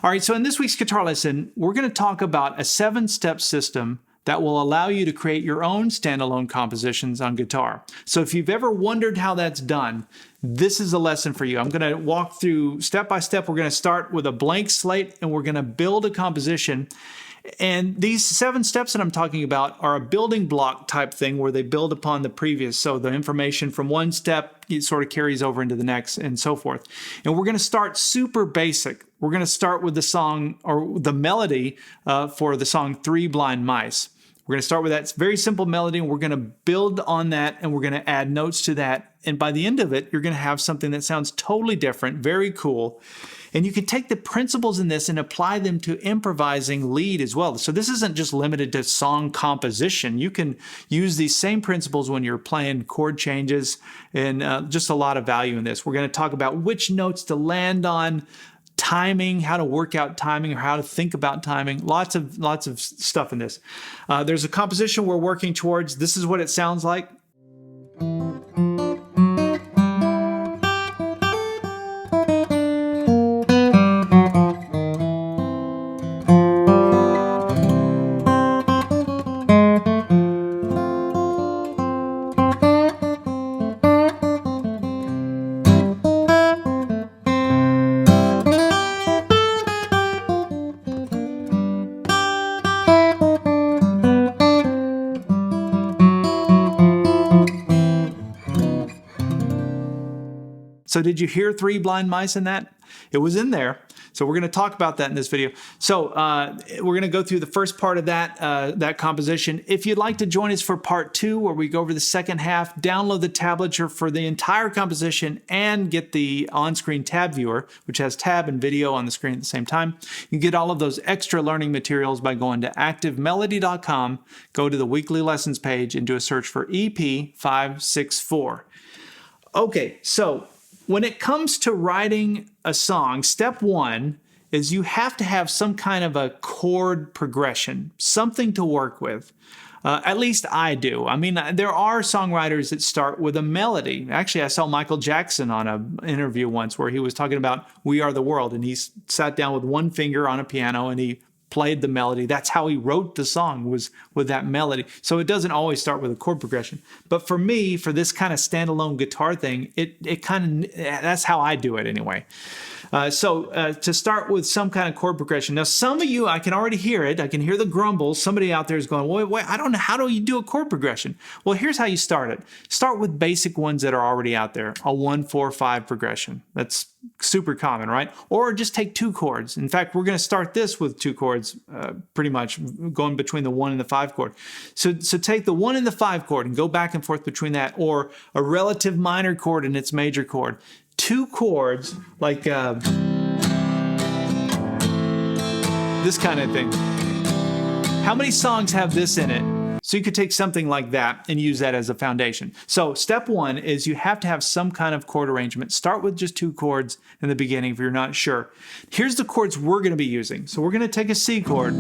All right, so in this week's guitar lesson, we're going to talk about a 7-step system that will allow you to create your own standalone compositions on guitar. So if you've ever wondered how that's done, this is a lesson for you. I'm going to walk through step by step. We're going to start with a blank slate and we're going to build a composition. And these 7 steps that I'm talking about are a building block type thing where they build upon the previous. So the information from one step, it sort of carries over into the next and so forth. And we're going to start super basic. We're going to start with the song or the melody for the song 3 Blind Mice. We're going to start with that very simple melody and we're going to build on that and we're going to add notes to that. And by the end of it, you're going to have something that sounds totally different, very cool. And you can take the principles in this and apply them to improvising lead as well. So this isn't just limited to song composition. You can use these same principles when you're playing chord changes and just a lot of value in this. We're going to talk about which notes to land on, timing, how to work out timing or how to think about timing. Lots of stuff in this. There's a composition we're working towards. This is what it sounds like. So did you hear 3 blind mice in that? It was in there. So we're going to talk about that in this video. So we're going to go through the first part of that composition. If you'd like to join us for part 2, where we go over the second half, download the tablature for the entire composition and get the on-screen tab viewer, which has tab and video on the screen at the same time. You can get all of those extra learning materials by going to activemelody.com, go to the weekly lessons page and do a search for EP564. Okay, so when it comes to writing a song, step 1 is you have to have some kind of a chord progression, something to work with. At least I do. I mean, there are songwriters that start with a melody. Actually, I saw Michael Jackson on an interview once where he was talking about We Are the World, and he sat down with one finger on a piano and he played the melody. That's how he wrote the song, was with that melody. So it doesn't always start with a chord progression. But for me, for this kind of standalone guitar thing, it kind of, that's how I do it anyway. So to start with some kind of chord progression. Now, some of you, I can already hear it. I can hear the grumbles. Somebody out there is going, wait, I don't know. How do you do a chord progression? Well, here's how you start it. Start with basic ones that are already out there. A 1-4-5 progression. That's super common, right? Or just take 2 chords. In fact, we're going to start this with 2 chords, pretty much going between the 1 and the 5 chord. So take the 1 and the 5 chord and go back and forth between that, or a relative minor chord and its major chord. 2 chords like this kind of thing. How many songs have this in it? So you could take something like that and use that as a foundation. So step 1 is you have to have some kind of chord arrangement. Start with just 2 chords in the beginning if you're not sure. Here's the chords we're going to be using. So we're going to take a C chord.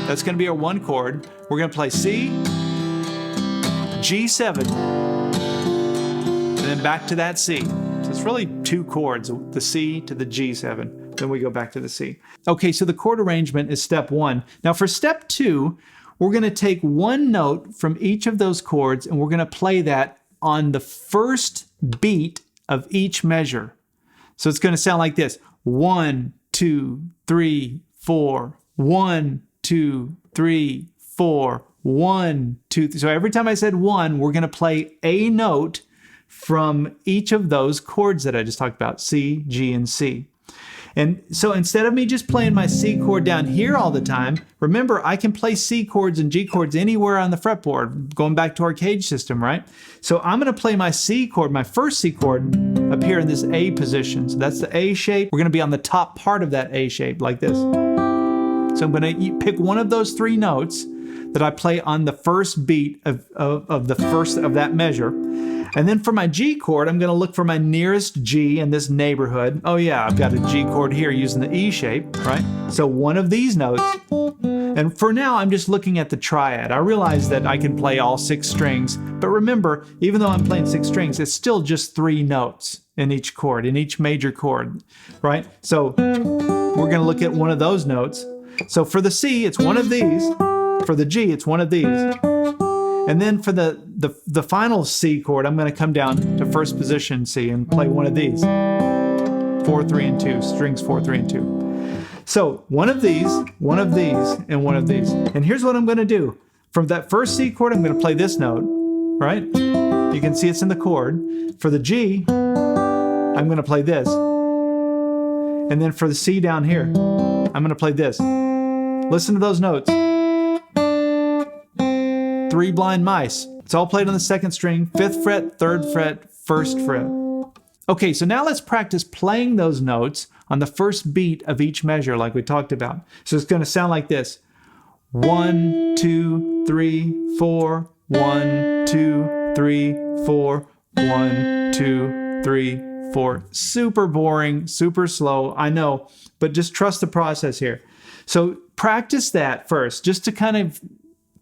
That's going to be our 1 chord. We're going to play C, G7, and then back to that C. So it's really 2 chords, the C to the G7. Then we go back to the C. Okay, so the chord arrangement is step 1. Now for step 2, we're going to take 1 note from each of those chords and we're going to play that on the first beat of each measure. So it's going to sound like this. 1, 2, 3, 4. 1, 2, 3, 4. 1, 2, 3. So every time I said 1, we're going to play a note from each of those chords that I just talked about, C, G, and C. And so instead of me just playing my C chord down here all the time, remember I can play C chords and G chords anywhere on the fretboard, going back to our cage system, right? So I'm going to play my C chord, my first C chord, up here in this A position. So that's the A shape. We're going to be on the top part of that A shape, like this. So I'm going to pick one of those 3 notes that I play on the first beat of the first of that measure. And then for my G chord, I'm going to look for my nearest G in this neighborhood. Oh yeah, I've got a G chord here using the E shape, right? So one of these notes. And for now, I'm just looking at the triad. I realize that I can play all 6 strings, but remember, even though I'm playing 6 strings, it's still just 3 notes in each chord, in each major chord, right? So we're going to look at one of those notes. So for the C, it's one of these. For the G, it's one of these. And then for the final C chord, I'm going to come down to first position C and play one of these. 4, 3, and 2. Strings 4, 3, and 2. So one of these, and one of these. And here's what I'm going to do. From that first C chord, I'm going to play this note, right? You can see it's in the chord. For the G, I'm going to play this. And then for the C down here, I'm going to play this. Listen to those notes. 3 blind mice. It's all played on the 2nd string, 5th fret, 3rd fret, 1st fret. Okay, so now let's practice playing those notes on the first beat of each measure like we talked about. So it's going to sound like this. 1, 2, 3, 4. 1, 2, 3, 4. 1, 2, 3, 4. Super boring, super slow, I know, but just trust the process here. So practice that first, just to kind of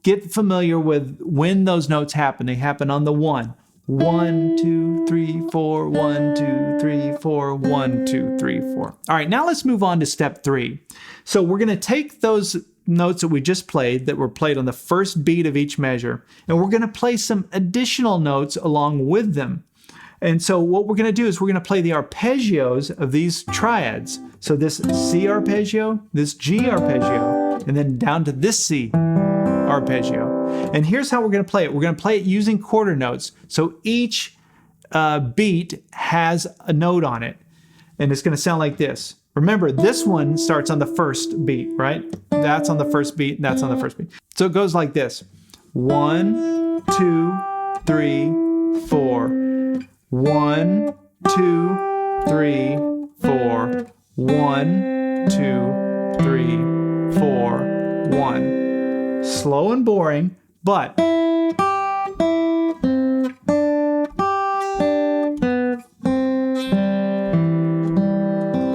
get familiar with when those notes happen. They happen on the 1. 1, 2, 3, 4, 1, 2, 3, 4, 1, 2, 3, 4. All right, now let's move on to step 3. So we're going to take those notes that we just played, that were played on the first beat of each measure, and we're going to play some additional notes along with them. And so what we're going to do is we're going to play the arpeggios of these triads. So this C arpeggio, this G arpeggio, and then down to this C arpeggio. And here's how we're going to play it. We're going to play it using quarter notes. So each beat has a note on it. And it's going to sound like this. Remember, this one starts on the first beat, right? That's on the first beat, and that's on the first beat. So it goes like this. 1, 2, 3, 4. 1, 2, 3, 4. 1, 2, 3, 4. 1. Slow and boring, but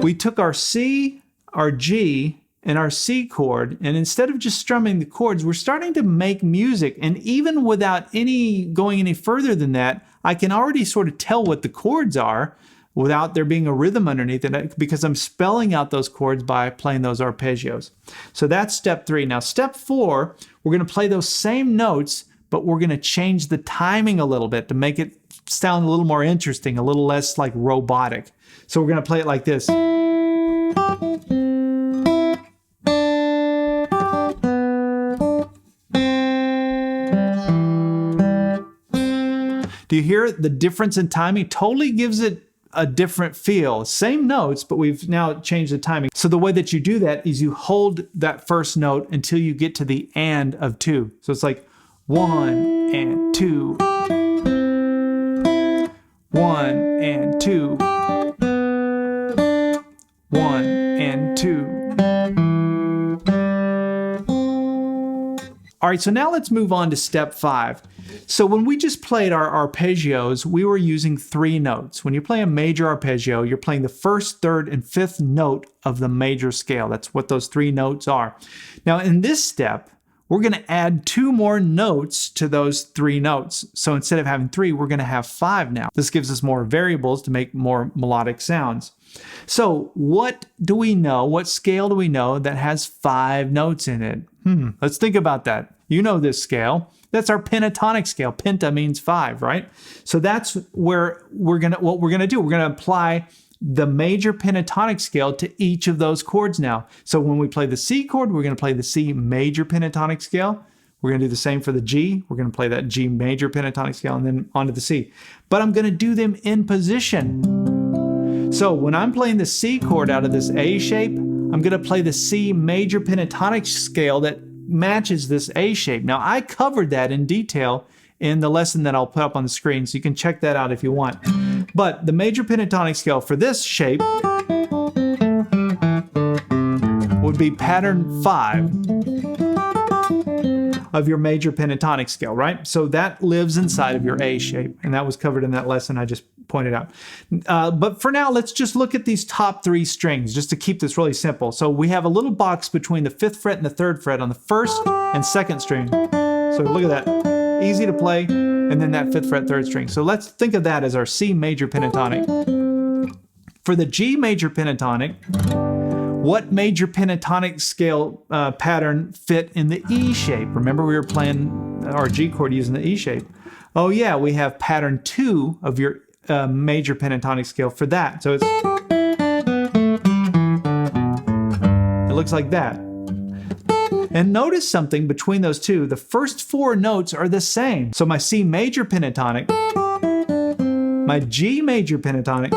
we took our C, our G, and our C chord, and instead of just strumming the chords, we're starting to make music. And even without going any further than that, I can already sort of tell what the chords are without there being a rhythm underneath it, because I'm spelling out those chords by playing those arpeggios. So that's step 3. Now step 4, we're going to play those same notes, but we're going to change the timing a little bit to make it sound a little more interesting, a little less like robotic. So we're going to play it like this. Do you hear the difference in timing? Totally gives it a different feel. Same notes, but we've now changed the timing. So the way that you do that is you hold that first note until you get to the and of 2. So it's like 1 and 2. 1 and 2. 1 and 2. All right, so now let's move on to step 5. So when we just played our arpeggios, we were using 3 notes. When you play a major arpeggio, you're playing the 1st, 3rd, and 5th note of the major scale. That's what those 3 notes are. Now in this step, we're going to add 2 more notes to those 3 notes. So instead of having 3, we're going to have 5 now. This gives us more variables to make more melodic sounds. So what do we know? What scale do we know that has 5 notes in it? Let's think about that. You know this scale. That's our pentatonic scale. Penta means 5, right? So that's where what we're gonna do. We're gonna apply the major pentatonic scale to each of those chords now. So when we play the C chord, we're gonna play the C major pentatonic scale. We're gonna do the same for the G. We're gonna play that G major pentatonic scale and then onto the C. But I'm gonna do them in position. So when I'm playing the C chord out of this A shape, I'm gonna play the C major pentatonic scale that matches this A shape. Now I covered that in detail in the lesson that I'll put up on the screen, so you can check that out if you want. But the major pentatonic scale for this shape would be pattern 5 of your major pentatonic scale, right? So that lives inside of your A shape, and that was covered in that lesson I just pointed out. But for now, let's just look at these top 3 strings, just to keep this really simple. So we have a little box between the 5th fret and the 3rd fret on the 1st and 2nd string. So look at that, easy to play, and then that 5th fret, 3rd string. So let's think of that as our C major pentatonic. For the G major pentatonic, What major pentatonic scale pattern fit in the E shape? Remember, we were playing our G chord using the E shape. Oh yeah, we have pattern 2 of your major pentatonic scale for that. So it looks like that. And notice something between those two. The first 4 notes are the same. So my C major pentatonic, my G major pentatonic.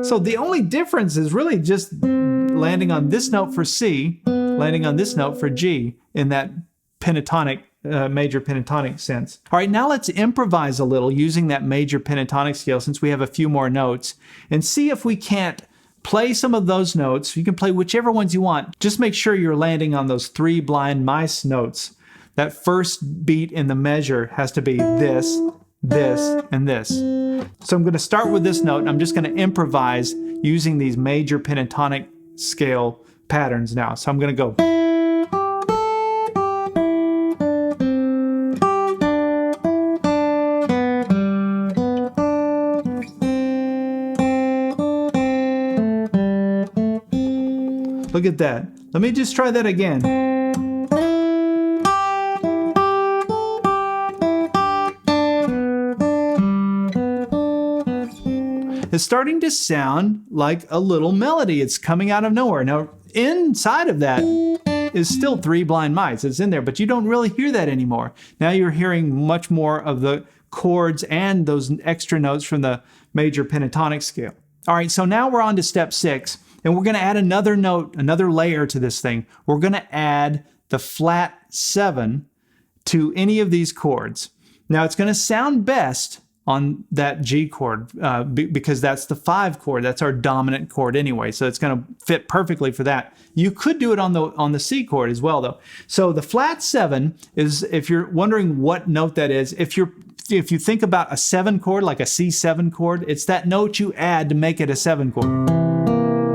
So the only difference is really just landing on this note for C, landing on this note for G in that pentatonic, major pentatonic sense. All right, now let's improvise a little using that major pentatonic scale since we have a few more notes and see if we can't play some of those notes. You can play whichever ones you want. Just make sure you're landing on those 3 blind mice notes. That first beat in the measure has to be this, this, and this. So I'm going to start with this note, and I'm just going to improvise using these major pentatonic scale patterns now. So I'm going to go. Look at that. Let me just try that again. It's starting to sound like a little melody. It's coming out of nowhere. Now, inside of that is still 3 blind mice. It's in there, but you don't really hear that anymore. Now you're hearing much more of the chords and those extra notes from the major pentatonic scale. All right, so now we're on to step 6. And we're going to add another note, another layer to this thing. We're going to add the flat 7 to any of these chords. Now it's going to sound best on that G chord because that's the 5 chord. That's our dominant chord anyway. So it's going to fit perfectly for that. You could do it on the C chord as well though. So the flat 7 is, if you're wondering what note that is, if you think about a 7 chord, like a C7 chord, it's that note you add to make it a 7 chord.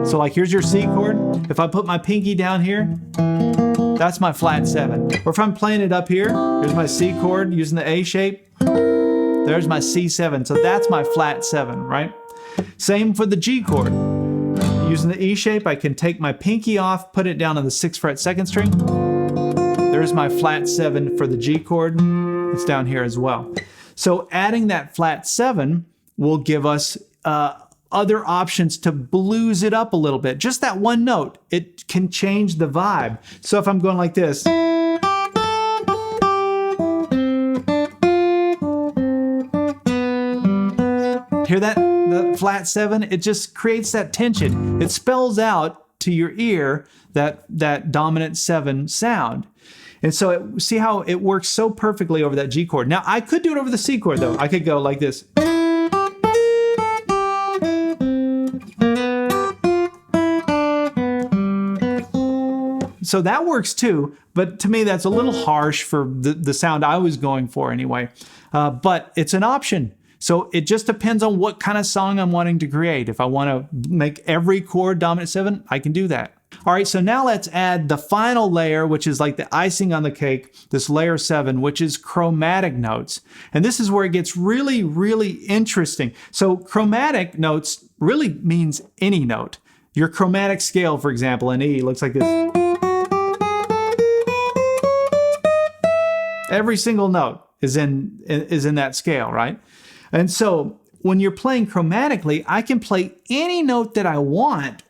So like here's your C chord. If I put my pinky down here, that's my flat 7. Or if I'm playing it up here, here's my C chord using the A shape. There's my C7. So that's my flat 7, right? Same for the G chord. Using the E shape, I can take my pinky off, put it down on the 6th fret 2nd string. There's my flat 7 for the G chord. It's down here as well. So adding that flat 7 will give us other options to blues it up a little bit. Just that one note, it can change the vibe. So if I'm going like this, hear that? The flat 7, it just creates that tension. It spells out to your ear that dominant 7 sound. And so see how it works so perfectly over that G chord. Now I could do it over the C chord though. I could go like this. So that works too, but to me that's a little harsh for the sound I was going for anyway. But it's an option. So it just depends on what kind of song I'm wanting to create. If I want to make every chord dominant 7, I can do that. All right, so now let's add the final layer, which is like the icing on the cake, this layer 7, which is chromatic notes. And this is where it gets really, really interesting. So chromatic notes really means any note. Your chromatic scale, for example, in E looks like this. Every single note is in that scale, right? And so when you're playing chromatically, I can play any note that I want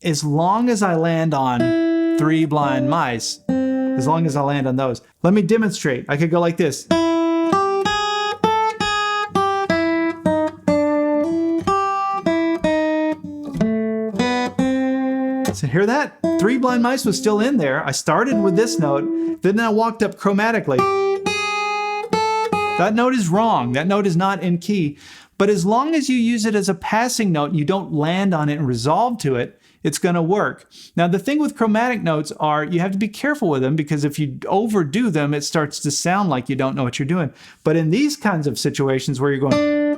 as long as I land on 3 blind mice, as long as I land on those. Let me demonstrate. I could go like this. So hear that? 3 blind mice was still in there. I started with this note, then I walked up chromatically. That note is wrong. That note is not in key. But as long as you use it as a passing note, you don't land on it and resolve to it, it's going to work. Now, the thing with chromatic notes are you have to be careful with them because if you overdo them, it starts to sound like you don't know what you're doing. But in these kinds of situations where you're going,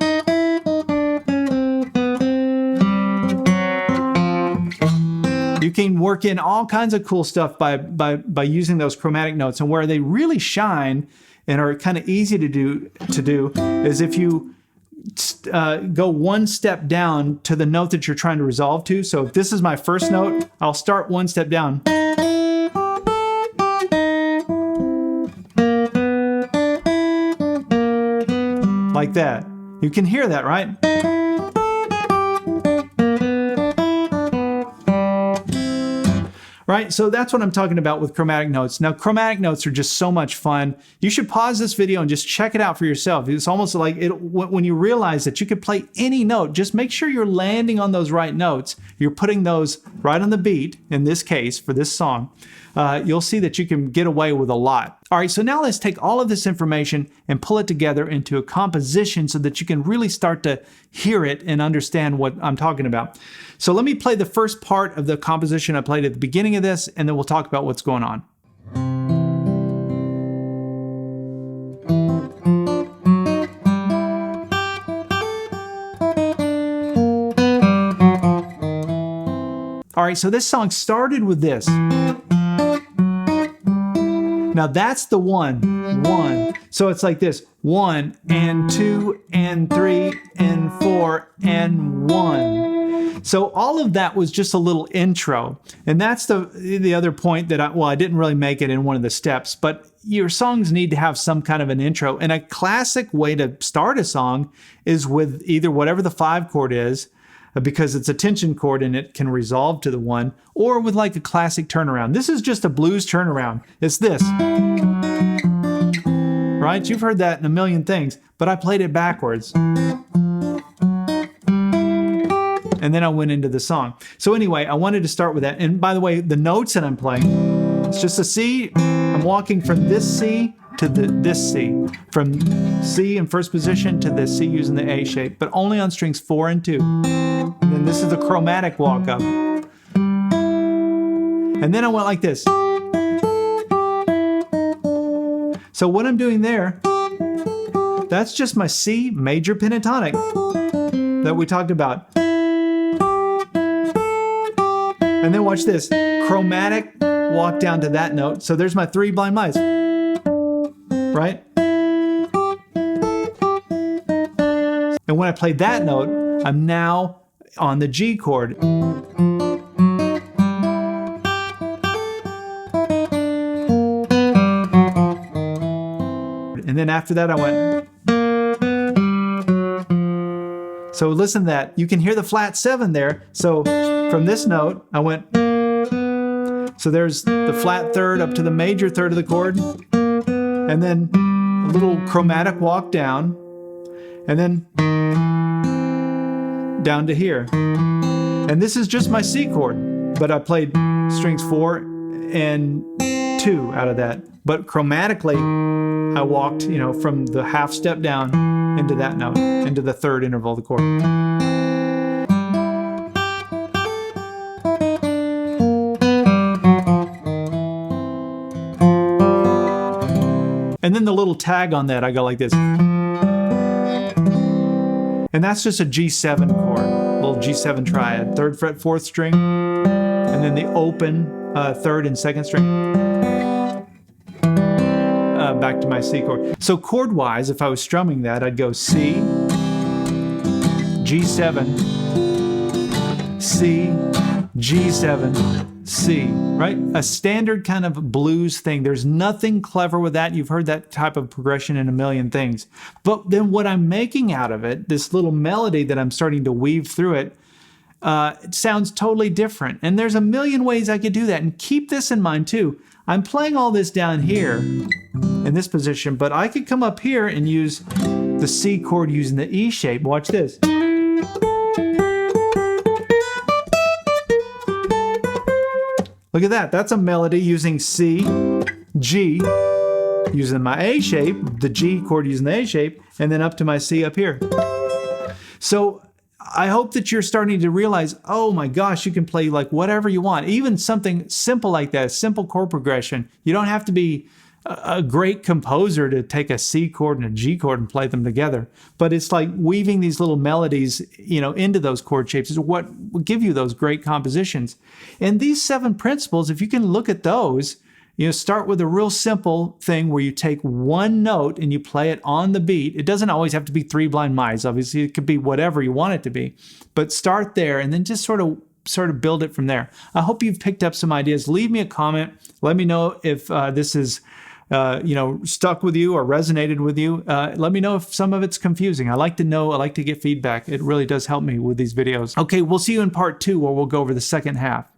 you can work in all kinds of cool stuff by using those chromatic notes. And where they really shine and are kind of easy to do is if you go one step down to the note that you're trying to resolve to. So if this is my first note, I'll start one step down. Like that. You can hear that, right? Right, so that's what I'm talking about with chromatic notes. Now, chromatic notes are just so much fun. You should pause this video and just check it out for yourself. It's almost like when you realize that you could play any note, just make sure you're landing on those right notes. You're putting those right on the beat, in this case, for this song. You'll see that you can get away with a lot. All right, so now let's take all of this information and pull it together into a composition so that you can really start to hear it and understand what I'm talking about. So let me play the first part of the composition I played at the beginning of this, and then we'll talk about what's going on. All right, so this song started with this. Now that's the one. So it's like this: 1 and 2 and 3 and 4 and 1. So all of that was just a little intro. And that's the other point that I didn't really make it in one of the steps, but your songs need to have some kind of an intro. And a classic way to start a song is with either whatever the 5 chord is, because it's a tension chord and it can resolve to the 1, or with like a classic turnaround. This is just a blues turnaround. It's this. Right? You've heard that in a million things, but I played it backwards. And then I went into the song. So anyway, I wanted to start with that. And by the way, the notes that I'm playing, it's just a C. I'm walking from this C to this C. From C in first position to this C using the A shape, but only on strings 4 and 2. And then this is the chromatic walk up. And then I went like this. So what I'm doing there, that's just my C major pentatonic that we talked about. And then watch this, chromatic walk down to that note. So there's my 3 blind mice, right? And when I play that note, I'm now on the G chord. And then after that I went. So listen to that. You can hear the flat 7 there. So from this note, I went. So there's the flat 3rd up to the major 3rd of the chord. And then a little chromatic walk down. And then down to here. And this is just my C chord. But I played strings 4 and 2 out of that. But chromatically, I walked, from the half step down into that note, into the 3rd interval of the chord. And then the little tag on that, I go like this. And that's just a G7 chord, a little G7 triad, 3rd fret, 4th string, and then the open 3rd and 2nd string. Back to my C chord. So chord-wise, if I was strumming that, I'd go C, G7, C, G7, C, right? A standard kind of blues thing. There's nothing clever with that. You've heard that type of progression in a million things. But then what I'm making out of it, this little melody that I'm starting to weave through it, it sounds totally different. And there's a million ways I could do that. And keep this in mind too. I'm playing all this down here in this position, but I could come up here and use the C chord using the E shape. Watch this. Look at that. That's a melody using C, G, using my A shape, the G chord using the A shape, and then up to my C up here. So I hope that you're starting to realize, oh my gosh, you can play like whatever you want. Even something simple like that, a simple chord progression. You don't have to be a great composer to take a C chord and a G chord and play them together. But it's like weaving these little melodies, into those chord shapes is what will give you those great compositions. And these 7 principles, if you can look at those, Start with a real simple thing where you take one note and you play it on the beat. It doesn't always have to be Three Blind Mice. Obviously, it could be whatever you want it to be. But start there and then just sort of build it from there. I hope you've picked up some ideas. Leave me a comment. Let me know if this is stuck with you or resonated with you. Let me know if some of it's confusing. I like to know. I like to get feedback. It really does help me with these videos. Okay, we'll see you in part 2 where we'll go over the second half.